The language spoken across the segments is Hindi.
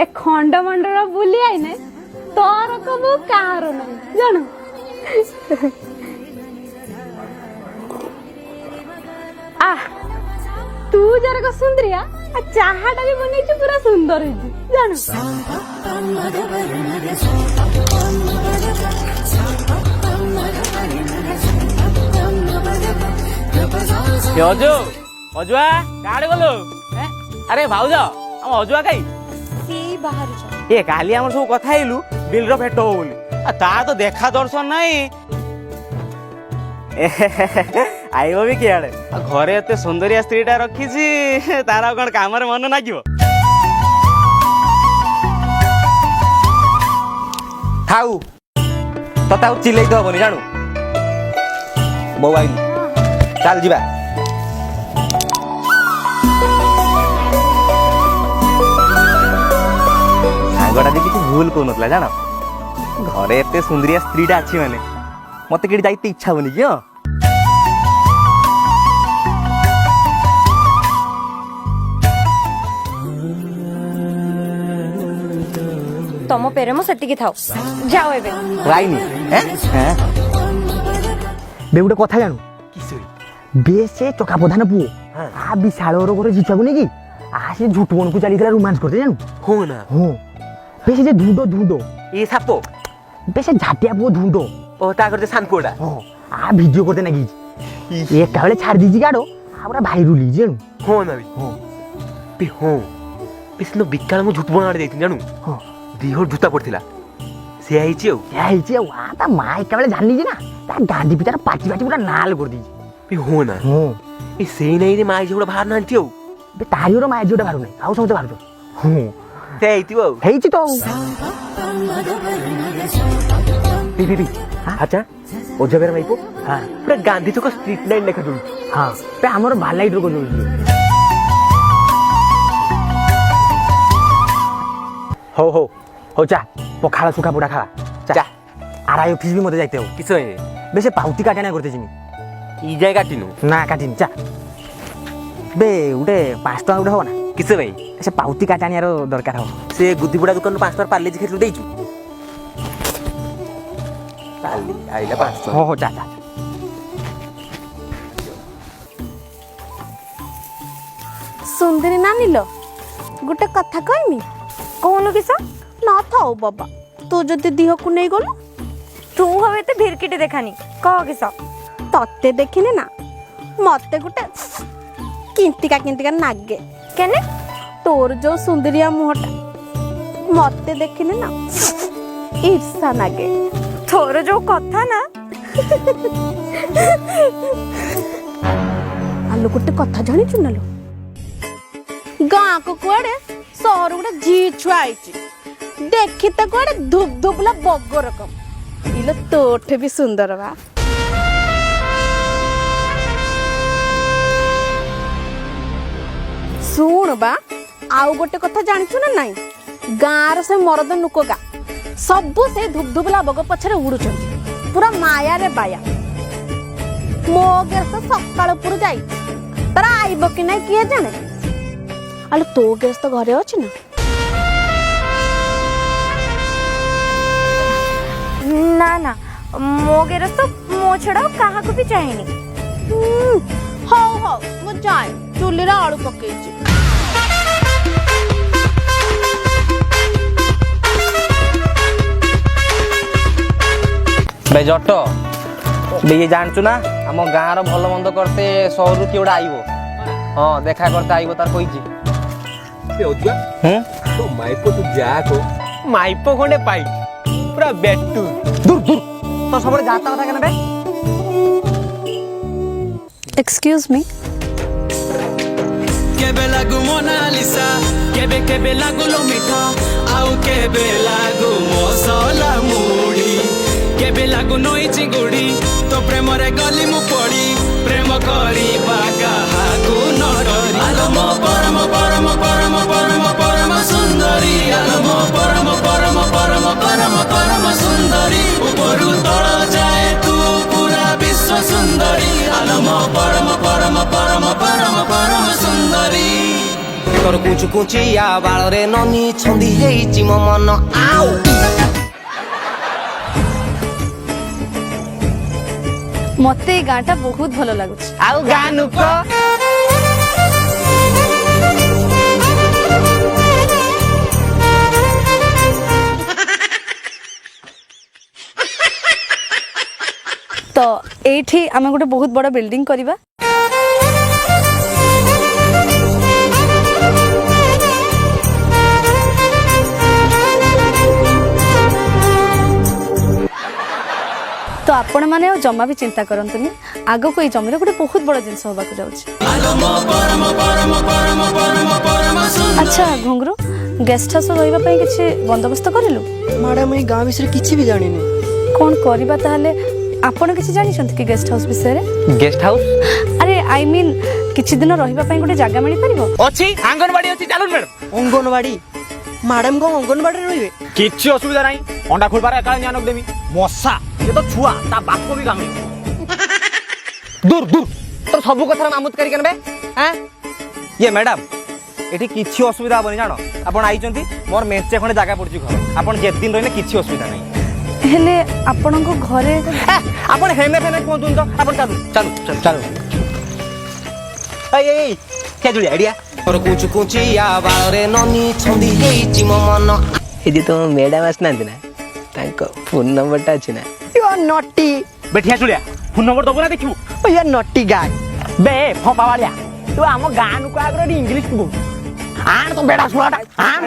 ए खंड मंडल बुली आई ने तोर कबू कार नहीं जानो आ तू जरा को सुंदरिया आ चाहाटा भी बनै छु पूरा सुंदर है जानो अजु अजुआ काडे गलो अरे भाउज हम अजुआ कई सी बाहर जा ए काली हमर सब कथा आइलु बिल रो भेट हो बोली आ ता तो देखा दर्शन नहीं आइबो भी कियाड़े घरे एते सुंदरिया स्त्रीटा रखी छी तारा कोन कामर मन नागियो थाऊ तता चिल्लै तो हबनी जानु बौ आइली चल जीवा सागटा देखी भूल कौन जान घरे एते सुंदरिया स्त्रीटा अच्छी माने मत कि जाइते इच्छा होनी कि तम पेरे मो सेटिकी थाओ जाओ एबे राइनी बे गोटे कथा जानू बेसे चका प्रधान पुओ आ विशाल घर जितवाक नहीं कि आ से झूठ बन को चली रोमांस करते जानू हो ना हो बेसे जे धुंडो धुंडो ए सापो बेसे झाटिया पुओ धुंडो ओ ता करते सानकोडा हो आ वीडियो करते ना कि एक काले छाड़ दीजी गाडो आबरा भाई रुली जानू हो ना बे हो पिसलो बिकाल मु झूठ बनाड़ देती जानू हो दिहोर जूता पड़थिला से आइछि आ ता माई काले जानि जी ना ता गांधी पिटार पाटी पाटी पूरा नाल कर दी बे हो ना हो ए सेई नहीं रे माई जोड़ा बाहर नांती हो बे तारियो रो माई जोड़ा बाहर नहीं आउ समझ बाहर हो ते आइति हो हेइछि तो बे अच्छा ओजबेर माइपो हां पूरा गांधी चौक स्ट्रीट लाइट लेखा दउ हां बे हमर भाल लाइट रो दउ हो चा पखाला सुखा पुडा खा चा आराई ऑफिस भी मते जाइते हो किस बेसे पाउती काटना करते जिमी ई जाय काटिनु ना काटिन चा बे उडे 5 टका उडे हो ना किस भाई से पाउती काटानियार दरकार हो से गुद्दीपुडा दुकान 5 टका पार्ले खेतु देइछु पार्ले आइला 5 टका हो चा चा सुंदरी नानिलो गुटे कथा कहमी कौन किस ना थाओ बाबा तू जदि दिह को नहीं गलु तू हवे ते भिरकिटे देखानी कह किस तत्ते देखिने ना मते गुटे किंतिका नागे केने तोर जो सुंदरिया मुहटा मते देखिने ना ईर्षा नागे तोर जो कथा ना आलो गुटे कथा जानि चुनालो गाँ को कुआड़े सहर गुड़ा जी छुआ आईची देखिते कुआड़े धुप धुपला बग रकम इलो तोठे भी सुंदर बा सुन बा आउ गोटे कथा जानिछु ना नाही गाँर से मरद नुकोगा सबु से धुप धुपला बग पछरे उड़ुछन पूरा माया रे बाया मो गेस सकाळ पुर जाई तरा आइबो कि नाही किए जाने अरे तो गैस तो घरे अच्छी ना ना ना मो गेरस तो मो छड़ा कहा को भी चाहेनी हो मो जाए चुली रा आलू पकेची बे जट बे ये जानछु ना हम गाँ रो भलो मंद करते सहरु किउडा आइबो हां देखा करते आइबो तार कहिजी अजुआ तो माइपो तू जा को माइपो खंडे पाई पूरा बेटू दूर दूर तो सबरे जाता कथा केना बे एक्सक्यूज मी केबे लागू मोनालिसा केबे लागू लो मीठा आउ केबे लागू मसाला मुड़ी केबे लागू नई चिंगुड़ी तो प्रेम रे गली मु पड़ी प्रेम करी बागा हागु न डरी आलम परम परम परम परम परम सुंदरी आलम परम परम परम परम परम सुंदरी ऊपरु तळ जाए तू पूरा विश्व सुंदरी आलम परम परम परम परम परम सुंदरी କୁଞ୍ଚୁ କୁଞ୍ଚିଆ ବାଳରେ ନନି ଛନ୍ଦି ହେଇଛି ମୋ ମନ ଆଉ ମତେ ଏଇ ଗାଁଟା ବହୁତ ଭଲ ଲାଗୁଛି। ଆଉ ଗାଁ ନୁକ ତ ଏଇଠି ଆମେ ଗୋଟେ ବହୁତ ବଡ଼ ବିଲ୍ଡିଂ କରିବା। ତ ଆପଣମାନେ ଆଉ ଜମା ବି ଚିନ୍ତା କରନ୍ତୁନି, ଆଗକୁ ଏଇ ଜମିରେ ଗୋଟେ ବହୁତ ବଡ଼ ଜିନିଷ ହେବାକୁ ଯାଉଛି। ଆଚ୍ଛା ଘୁଙ୍ଗୁରୁ, ଗେଷ୍ଟ ହାଉସ୍ ରହିବା ପାଇଁ କିଛି ବନ୍ଦୋବସ୍ତ କରିଲୁ? ମ୍ୟାଡ଼ାମ ଏଇ ଗାଁ ବିଷୟରେ କିଛି ବି ଜାଣିନି। କ'ଣ କରିବା ତାହେଲେ? ଆପଣ କିଛି ଜାଣିଛନ୍ତି କି ଗେଷ୍ଟ ହାଉସ୍ ବିଷୟରେ? ଗେଷ୍ଟ ହାଉସ୍ ଆରେ ଆଇ ମିନ୍ କିଛି ଦିନ ରହିବା ପାଇଁ ଗୋଟେ ଜାଗା ମିଳିପାରିବ? ଅଛି, ଅଙ୍ଗନବାଡି ଅଛି, ଚାଲୁନ ମ୍ୟାଡାମ। ଅଙ୍ଗନବାଡି? ମ୍ୟାଡ଼ାମ କ'ଣ ଅଙ୍ଗନବାଡ଼ିରେ ରହିବେ? କିଛି ଅସୁବିଧା ନାହିଁ, ଅଣ୍ଡା ଖୋଲବାରେ ଏକାଳେ ଜ୍ଞାନ ଦେବି। ମଶା ଏ ତ ଛୁଆ, ତା ବାପ ବି କାମି। ଦୂର ଦୂର তোর সবু কথার মামুত করি কেনবে হ্যাঁ ইয়ে ম্যাডাম এটি কিছু অসুবিধা হবনি জানো আপন আইছন্তি মোর মেঞ্চে খনে জায়গা পড়ছি ঘর আপন যেদিন রইলে কিছু অসুবিধা নাই ହେଲେ ଆପଣଙ୍କ ଘରେ আপন হেনে ফেনে কোন তো আপন চালু চালু চালু এই কে জুড়ি আইডিয়া କୁଞ୍ଚୁ କୁଞ୍ଚିଆ ବାଳରେ ନନି ଛନ୍ଦି ହେଇଛି ମୋ ମନ এই যে তোমার ম্যাডাম আসনাନ୍ତି না তাଙ୍କ ফোন নম্বরটা আছে না ইউ আর নটি বেঠিয়া জুড়িয়া ফোন নম্বর দবো না দেখিবু ইউ আর নটি গাই বে ফপা বালিয়া তু আম গাঁ নুক আগরে ইংলিশ কু আন তো বেড়া শুয়াটা আন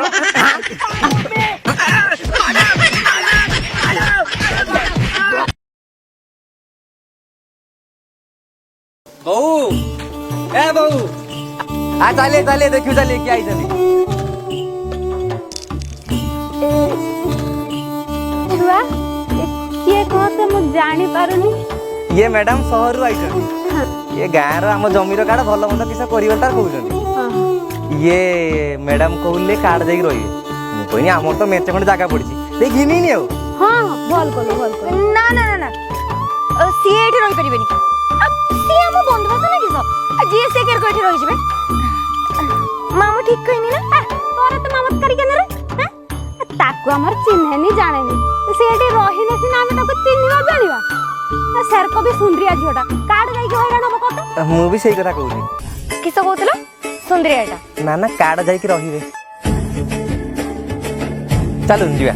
বউ এ বউ आ चले चले देखियो चले क्या आई चली ଛୁଆ କିଏ କହତେ ମୁଁ ଜାଣି ପାରୁନି। ये मैडम सहर रु आई ये गाँ रो आम जमीर कार्ड भल मंद किस कर कहते ये मैडम कहले कार्ड दे रही मुझे आम तो मेचे खंड जगह पड़ी घिनी नि ହଁ ଭଲ କଲ ଭଲ କଲ। ନା ନା ନା ନା ସିଏ ଏଠି ରହିପାରିବେନି। ସିଏ ଆମ ବନ୍ଧୁବାସ ନା କିସ ଯିଏ ସେ କେରକ ଏଠି ରହିଯିବେ। ମାମୁ ଠିକ କହିନି ନା ତୋର ତ ମାମତ୍କାରୀ କେନରେ ତାକୁ ଆମର ଚିହ୍ନେନି ଜାଣେନି ସେ ଏଠି ରହିଲେ ସିନା ଆମେ ତାକୁ ଚିହ୍ନିବା ଜାଣିବା। ସେରକ ବି ସୁନ୍ଦରିଆ ଝିଅଟା କାର୍ଡ ଯାଇକି ହଇରାଣ ହବ କତ मु भी सही कथा कहूनी କିସ କହୁଥିଲ ସୁନ୍ଦରିଆଟା ना ना कार्ड जाइए रही चलो जीवा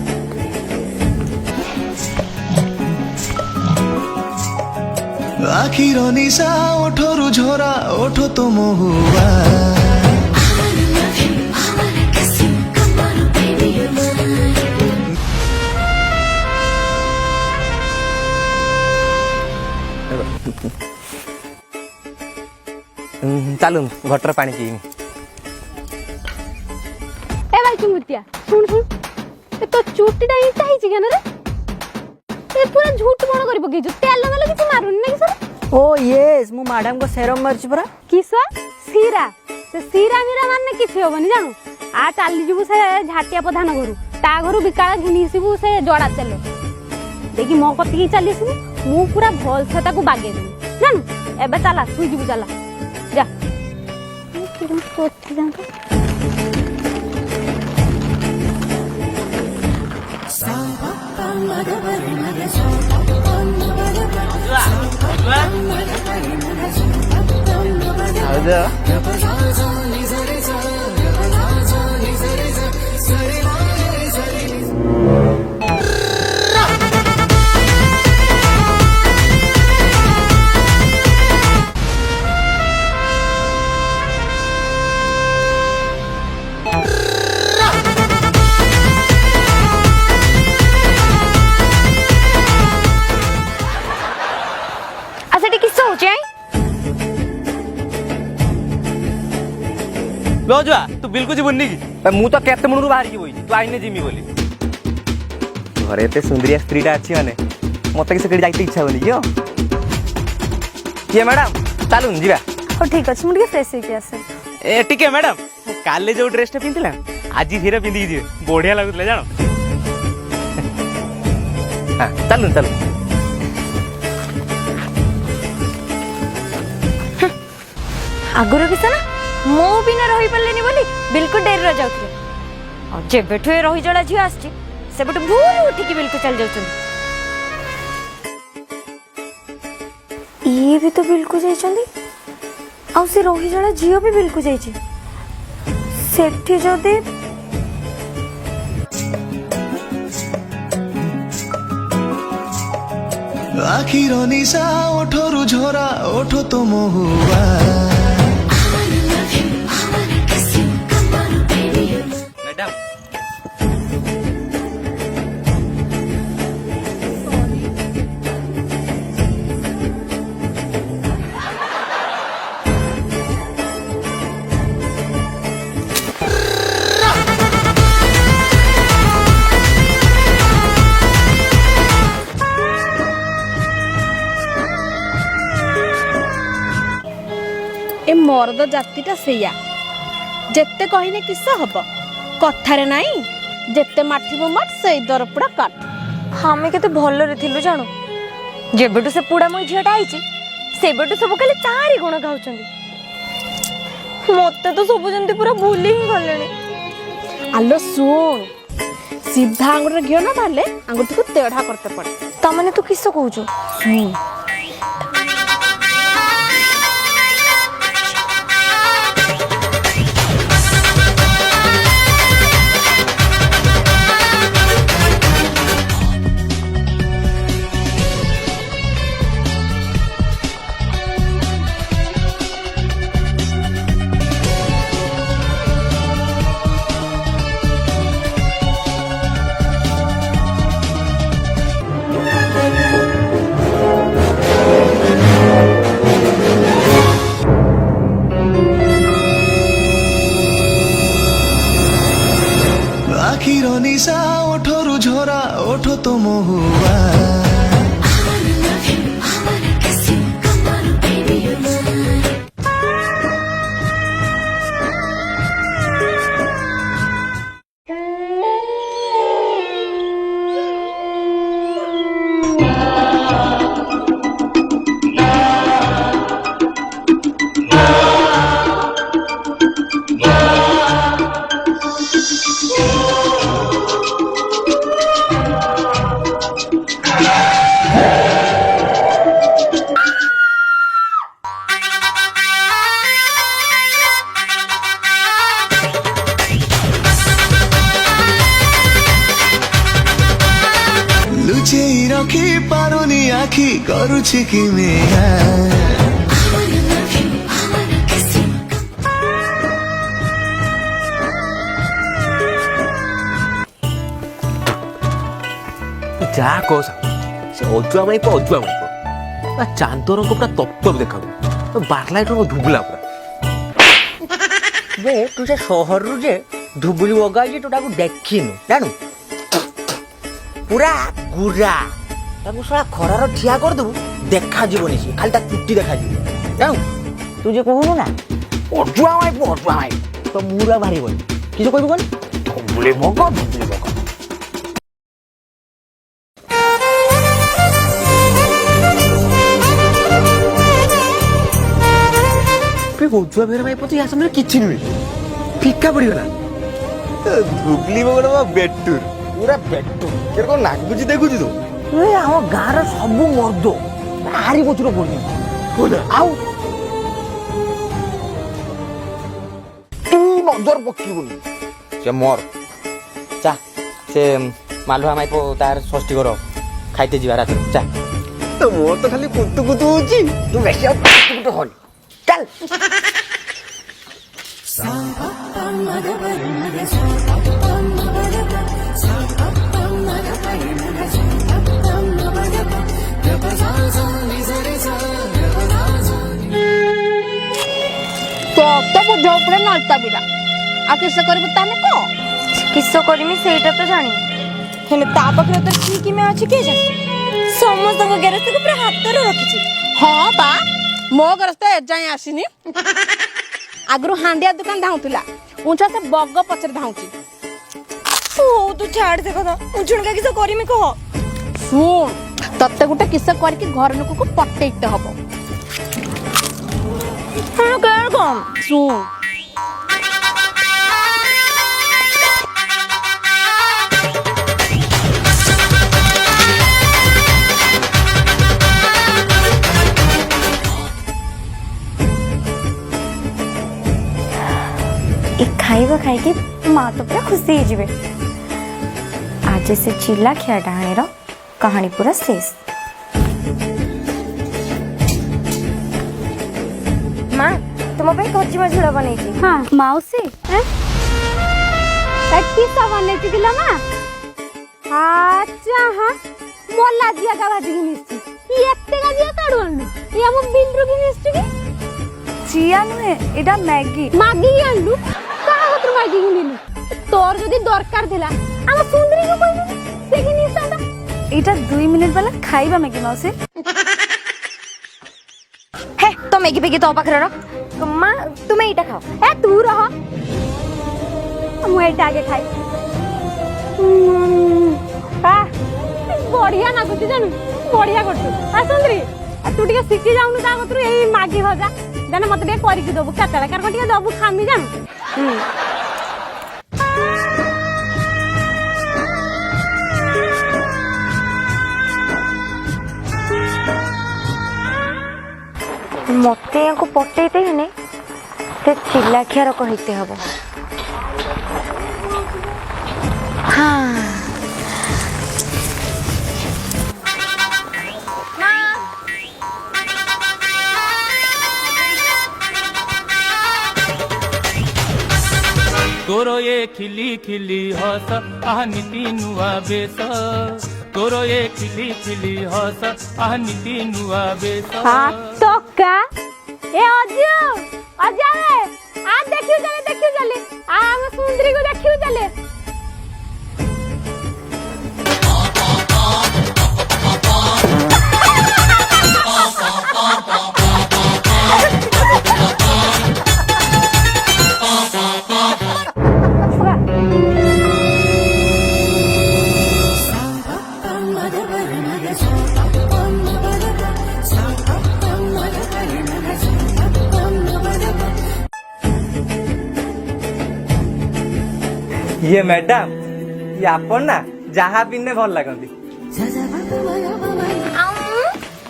আখির নিশা ওঠরু ঝরা ওঠো তো মহুয়া चलू घटर पानी पीनी ए भाई चुंगुतिया सुन सुन ए तो चुटीटा इटा हिची केन रे ए पूरा झूठ बण करि पकै छु तेल मेल किछ मारुनी ना किस ओ यस मु मैडम को सेरम मारछि परा किस सीरा से सीरा मीरा माने किछ होबनी जानू आ चाली जिबु से झाटिया प्रधान घरु ता घरु बिकाळा घिनीसिबु से जड़ा तेल देखि मो कति चाली सिबु मु पूरा भल से ताकू बागे देबी जानू एबे चला सुई जिबु चला जा किरम सोची जांका बेजुआ तू बिल्कुल जीवन की मु तो केते मुणु बाहर की बोई तू आइने जिमी बोली घरे एते सुंदरिया स्त्रीटा अछि माने मते कि सेकडी जाइते इच्छा होनी कियो ये मैडम चलू जीवा ओ ठीक अछि मुडी फ्रेश हे के आसे ए टिके मैडम काले जो ड्रेस टा पिंथिला आज धीरे पिंधि दिए बढ़िया लागुतले जानो हां चलू चलू आगुरो किस ना ମୁଁ ବିନା ରହି ପାରିଲେନି ବୋଲି ବିଲକୁ ଡେରିରେ ଯାଉଥିଲେ ଆଉ ଯେବେଠୁ ଏ ରହିଜଳା ଝିଅ ଆସିଛି ସେବେଠୁ ଭୁଲ ଉଠିକି ବିଲକୁ ଚାଲି ଯାଉଛନ୍ତି। ଇଏ ବି ତ ବିଲକୁ ଯାଇଛନ୍ତି ଆଉ ସେ ରହିଜଳା ଝିଅ ବି ବିଲକୁ ଯାଇଛି। ସେଠି ଯଦି আখির নিশা ওঠরু ঝরা ওঠো তো মহুয়া ম্যাডাম ଏ ମରଦ ଜାତିଟା ସେଇଆ ଯେତେ କହିଲେ କିସ ହବ କଥାରେ ନାଇଁ ଯେତେ ମାଠିବ ମାଠ ସେଇ ଦରପୋଡ଼ା କାଠ। ଆମେ କେତେ ଭଲରେ ଥିଲୁ ଜାଣୁ ଯେବେଠୁ ସେ ପୋଡ଼ାମଇ ଝିଅଟା ଆଇଛି ସେବେଠୁ ସବୁ ଖାଲି ତାରି ଗୁଣ ଗାଉଛନ୍ତି। ମତେ ତ ସବୁ ଯେମିତି ପୁରା ଭୁଲି ହିଁ ଗଲେଣି। ଆଲୋ ଶୁଣ ସିଧା ଆଙ୍ଗୁଠିରେ ଘିଅ ନ ମାରିଲେ ଆଙ୍ଗୁଠିକୁ ତେଢ଼ା କରତେ ପଡ଼େ। ତାମାନେ ତୁ କିସ କହୁଛୁ ଶୁଣ আখির নিশা ওঠরু ঝরা ওঠো তো মহুয়া লুচেই রাখি পারুনি আখি করুছি কি মেয়া ଯାହା କହ ସାଙ୍ଗ ସେ ଅଜୁଆ ମାଇପ ଚାନ୍ଦ ରଙ୍ଗ ପୁରା ତପ ତପ ଦେଖାଉ ବାରଲାଇଟ ରଙ୍ଗ ଧୁବୁଲା ପୁରା। ଯେ ତୁ ସେ ସହରରୁ ଯେ ଧୁବୁଲି ବଗାଇଛି ତୁ ତାକୁ ଦେଖିନୁ ଜାଣୁ ପୁରା ଗୁରା ତାକୁ ଶଳା ଖରାର ଠିଆ କରିଦେବୁ ଦେଖାଯିବନି ସିଏ ଖାଲି ତା ଚୁଟି ଦେଖାଯିବ ଜାଣୁ ତୁ ଯେ କହୁନୁ ନା ଅଜୁଆ ମାଇପ ତ ମୁରା ବାହାରିବନି କିଛି କହିବୁ କଣ ଧୁବୁଲି ବଗ ଅଜୁଆ ବେହେରା ମାଇପ ତ ୟା ସାମ୍ନାରେ କିଛି ନୁହେଁ ଫିକା ପଡିଗଲା। ଧୁବଲି ବଗଡ଼ ବେଟୁର ପୁରା ପେଟୁ କେତେ କଣ ଲାଗୁଛି ଦେଖୁଛୁ ତୁ ଆମ ଗାଁର ସବୁ ମର୍ଦ ଆରି ପଛରେ ପଡୁଛି ଆଉ ତୁ ନଜର ପକେଇବୁନି ସେ ମୋର ଚା ସେ ମାଲୁଆ ମାଇପ ତାର ଷଷ୍ଠୀ କର ଖାଇତେ ଯିବା ରାତିରେ ଚା। ମୋର ତ ଖାଲି କୁତୁ କୁତୁ ହଉଛି ତୁ ବେଶୀ ଆଉ କୁତୁ ହନି ଚାଲ ତ ବୁଝ ଉପରେ ନଲତା ବିଡ଼ା ଆଉ କିସ କରିବୁ ତାହେଲେ କହ କିସ କରିମି ସେଇଟା ତ ଜାଣିନି ହେଲେ ତା ପାଖରେ ତ କି କିମେ ଅଛି କିଏ ଜାଣେ ସମସ୍ତଙ୍କ ଗେରସ୍ତକୁ ପୁରା ହାତରେ ରଖିଛି। ହଁ ବା ମୋ ଗେରସ୍ତ ଏଯାଏଁ ଆସିନି ଆଗରୁ ହାଣ୍ଡିଆ ଦୋକାନ ଧାଉଁଥିଲା ଉଞ୍ଚା ସେ ବଗ ପଛରେ ଧାଉଁଛି। ହଉ ତୁ ଛାଡ ସେ କଥା ଉଞ୍ଚୁଣକା କିସ କରିମି କହ ଶୁଣ ତତେ ଗୋଟେ କିସ କରିକି ଘର ଲୋକକୁ ପଟେଇତେ ହବ। ଶୁଣ खाई माँ तो पूरा खुशी हो आज से चिल्ला खिया डाणीर कहानी पूरा शेष। माँ तुम कचिमा झोल बन हाँ मौसी किसा बन माँ अच्छा हाँ मोला जिया का भाजी की एते का जिया काढू अनु ये हम बिंद्रु की मिस्टी की जिया नुहे एडा मैगी मैगी अनु का हत्र मैगी की तोर जदी दरकार दिला हम सुंदरी को कोई से की निस्तांदा एटा 2 मिनिट वाला खाइबा मैगी मौसी हे तो मैगी पेगी तो पाखरे रख मां तुमे एटा खाओ ए तू रह हम एटा आगे खाई बढ़िया नागुच जानू बढ़िया करतु आ सुंदरी तू टिके शिखी जाऊनु ता कतरु एई मागी भजा जाने मते टिके करिकि दबु केतला कर टिके दबु खामी जानू मते को पटेते ने से चिल्ला खियार कहिते हबो हाँ तोरो ये खिली खिली हस नीति नुआ बेस तोरो ये खिली खिली हस नीति नुआ बेस तो का ए अजू अजावे आ देखियो चले आ हम सुंदरी को देखियो चले ये मैडम ये आपन ना जहाँ पिन्ने भल लगती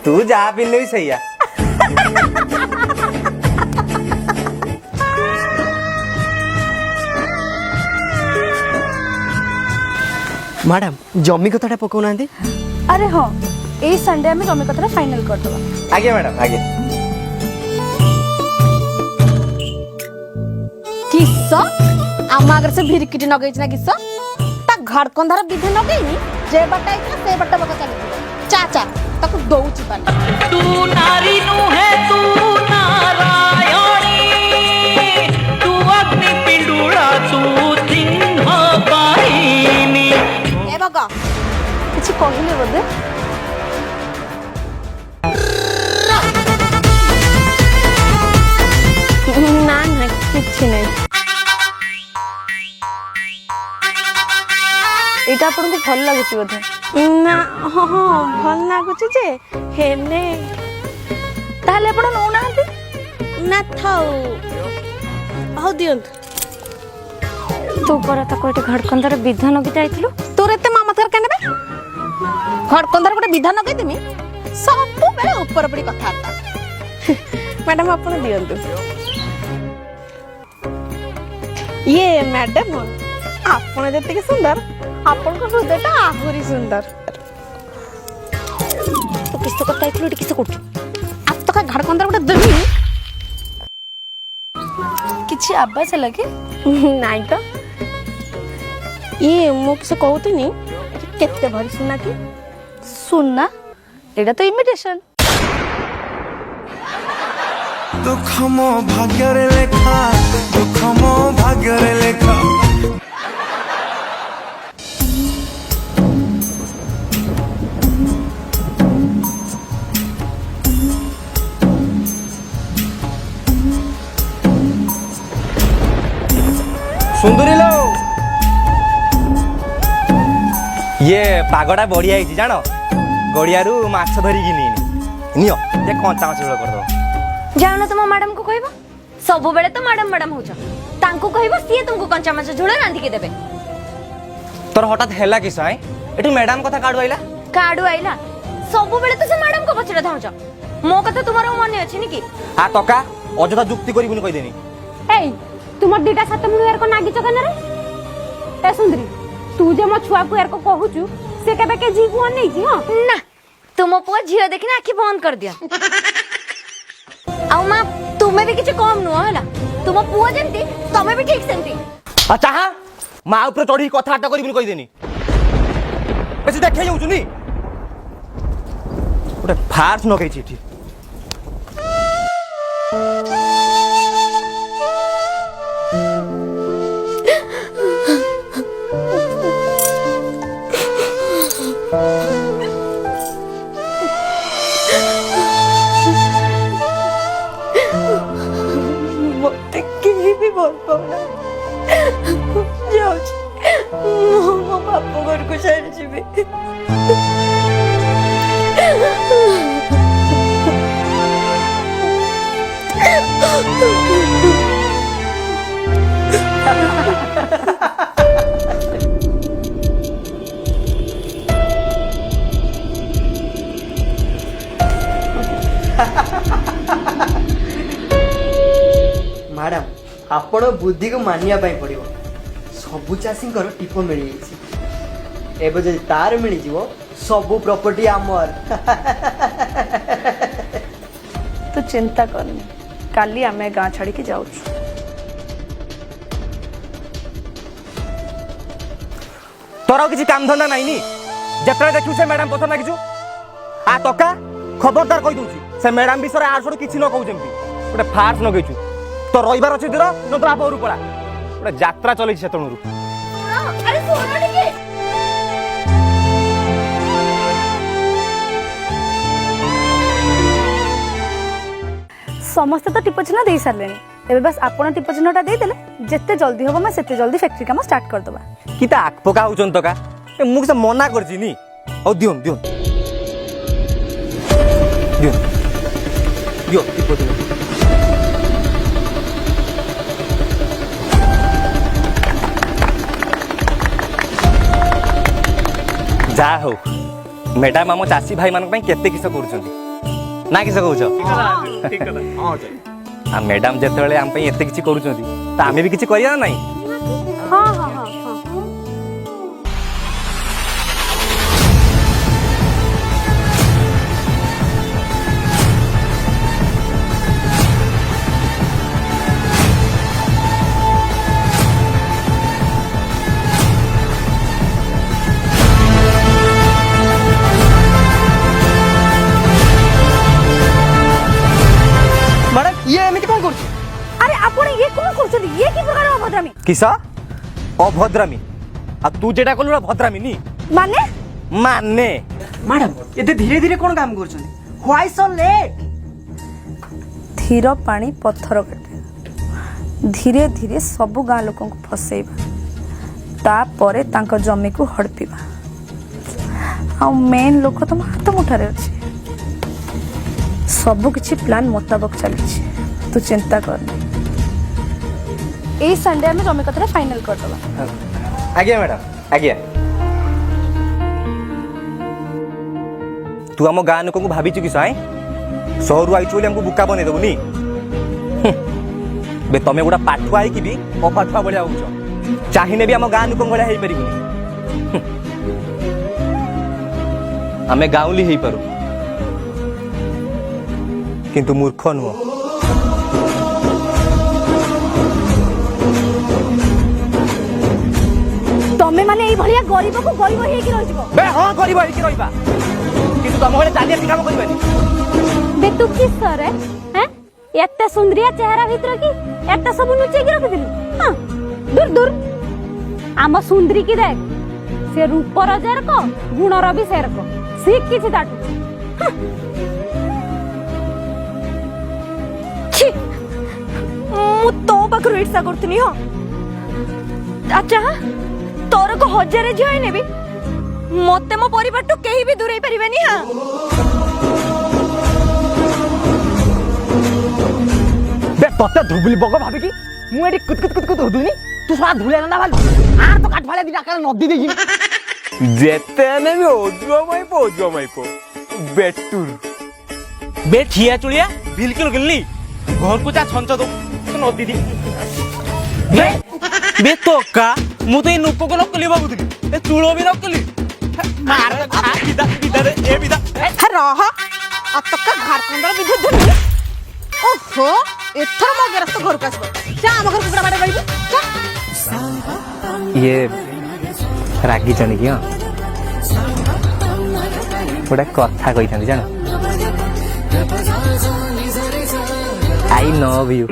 तू जहाँ पिन्ने भी सही है मैडम जमी कथाटा पकाउना अरे हाँ ए संडे में जमी कथाटा फाइनल कर दबा आगे मैडम आगे किस्सा आम आगर से भिरकिटी नगेच ना किस्सा ता घर कंधार विधि नगेनी जे बटा इतना से बटा बका चले चाचा ताको दउची पानी तू नारी नु है तू नारायणी तू अग्नि पिंडुड़ा तू सिंह पाहिनी ए बका किछ कहिले बोदे ना ना किछ नहीं एटा आपन को भल लागुची बोधे ना हाँ हाँ भल लागुची जे हेने ताले आपण नो नांती ना थाओ आउ दियंत तू पर ता कोटे घडकंदर विधान की जाइथिलु तोर एते मामा थर कानेबे घडकंदर कोटे विधान के देमी सब बेले ऊपर पड़ी कथा आता मैडम आपण दियंतु ये मैडम आपण जते सुंदर आपण को हृदय ता आहुरी सुंदर तो किस तो करता इतलो किस कोट आप तो का घर को अंदर गोटे देमी किछि आवाज लगे नाही तो ये मो किस कहउतनी केते भरी सुना की सुनना एटा तो इमिटेशन दुख मो भाग्य लेखा दुख मो भाग्य लेखा सुंदरी लो ये पागड़ा बढ़िया है जान गड़ियारू माछ धरिकी नियो जे कंचा माछ कर दो जानो तुम मैडम को कहबो सब बेले तो मैडम मैडम होछ तांको कहबो सिए तुमको कंचा माछ झोल रांधी के देबे तोर हठात हैला किस है एटू मैडम कथा काडू आइला सब बेले तो से मैडम को पछरे धाउछ मो कथा तुम्हारो मन अछि नि की आ तका अजथा जुक्ति करिबुनी कहि देनी ए तुम दीटा सात मुंह यार को नागिच कने रे ए सुंदरी तू जे मो छुआ को यार को कहूचु से केबे के जी को नहीं जी हां ना तुम पुआ झियो देखिना आखि बंद कर दिया आ मां तुमे भी किछ कम नुह होला तुम पुआ जेंती तमे भी ठीक सेंती अच्छा हाँ माँ ऊपर चढ़ी कथबार्ता करी कहीदेनी बेसी देखे जाऊनी गोटे फार्स नगेई एठी मते केही भी बोल पाउना जाउछ मो बापू घर को छाड़ी जीवे मैडम आपण बुद्धि को मानिया पड़ो सबु चाषी टीप मिल एवं जब तार मिल सबू प्रॉपर्टी आमर तू चिंता करनी काली आमे गाँ छाड़ी के जाऊँ तोर किसी काम धंदा नहीं नी जब देखू से मैडम पथर लगिचु आ टका खबरदार कही दूसरी से मैडम विषय आर सब किसी न कहू जमी गोटे फार्स नगेचु तो रहीबार अच्छे दीर न तो आप पड़ा गोटे यात्रा चलई से तणु अरे सुनो टिके समस्त तो टिप चिन्ह दे सारे एबे बस आपण टिप चिन्हटा दे देले जिते जल्दी होबो मैं सेते जल्दी फैक्ट्री काम स्टार्ट कर दबा कि ता आकपका होचन तो का मु से मना करची नी ओ दियोन दियोन दियोन दियो टिप दियो जा हो मैडम आम चाषी भाई मान केते किस कर ना किस कह मैडम जिते आम एत कि कर आम भी किसी करिया ना नहीं हां हां हां किसा अभद्रामी आ तू जेटा कहलु भद्रामी नी माने माने मैडम एते धीरे धीरे कौन काम कर व्हाई सो लेट धीर पानी पत्थर काटे धीरे धीरे सबु गाँ लोक फसैबा तापरे तांको जमी को हड़पीबा आ मेन लोक तो हाथ मुठारे अच्छे सबु किछि प्लान मुताबक चली तू चिंता कर ए संडे में रमी कथा फाइनल कर दबा आज्ञा मैडम आज्ञा तू आम गाँ लोक भाभी कि साई सहरु आई बोली हमको बुका बन देबुनी बे तमे गोटा पाठुआ आई भी अपाठुआ भाया हो चाहिए भी आम गाँ लोक भाया हो पारे आम गाँवली हो पारू किंतु मूर्ख नुह तमे माने एई भलिया गरीब को गरीब हे कि रहिबो बे हां गरीब हे कि रहिबा किंतु तम होले चालिया काम करबानी बे तू किस सर हैं एत्ते सुंदरिया चेहरा भीतर की एत्ते सब नुचे की रख दिलु हां दूर दूर आम सुंदरी की देख से रूप रजार को गुण र भी शेर को सीख किछि दाटू छी मु तो पाखरु ईर्षा करतनी हो अच्छा तोर को हजारे झियो नेबी मते मो परिवार तो केही भी दूर परिबेनी हां बे तते धुबली बग भाबी कि मु एडी कुत कुत कुत कुत होदुनी तू सारा धुले ना भाल आर तो काट फाले दिना काल नदी देगी जेते ने भी ओजुआ माइपो बेटुर बे ठिया चुलिया बिल्कुल गिल्ली घर को जा छंच दो नदी दी বে তোকা ମୁଁ ତ ଏଇ ନୂପକୁ ନକଲି ଭାବୁଥିଲି ଏ ଚୂଳ ବି ନକଲି ମାର ବିଦା ବିଦା ରେ ଏ ବିଦା ରହ ଅତକା ଘର କନ୍ଦର ବିଦ୍ୟୁତ ଧରି ଓହୋ ଏଥର ମୋ ଗେରସ୍ତ ଘରକୁ ଆସିବ ଯା ଆମ ଘର କୁକୁଡ଼ା ବାଡେ ରହିବୁ ଯା ଇଏ ରାଗିଛନ୍ତି କି ହଁ ଗୋଟେ କଥା କହିଥାନ୍ତି ଜାଣ ଆଇ ଲଭ୍ ୟୁ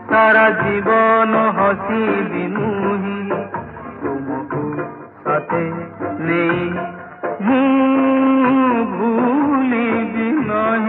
सारा जीवन हसी मुही तुमको साथे नहीं भूली भी नहीं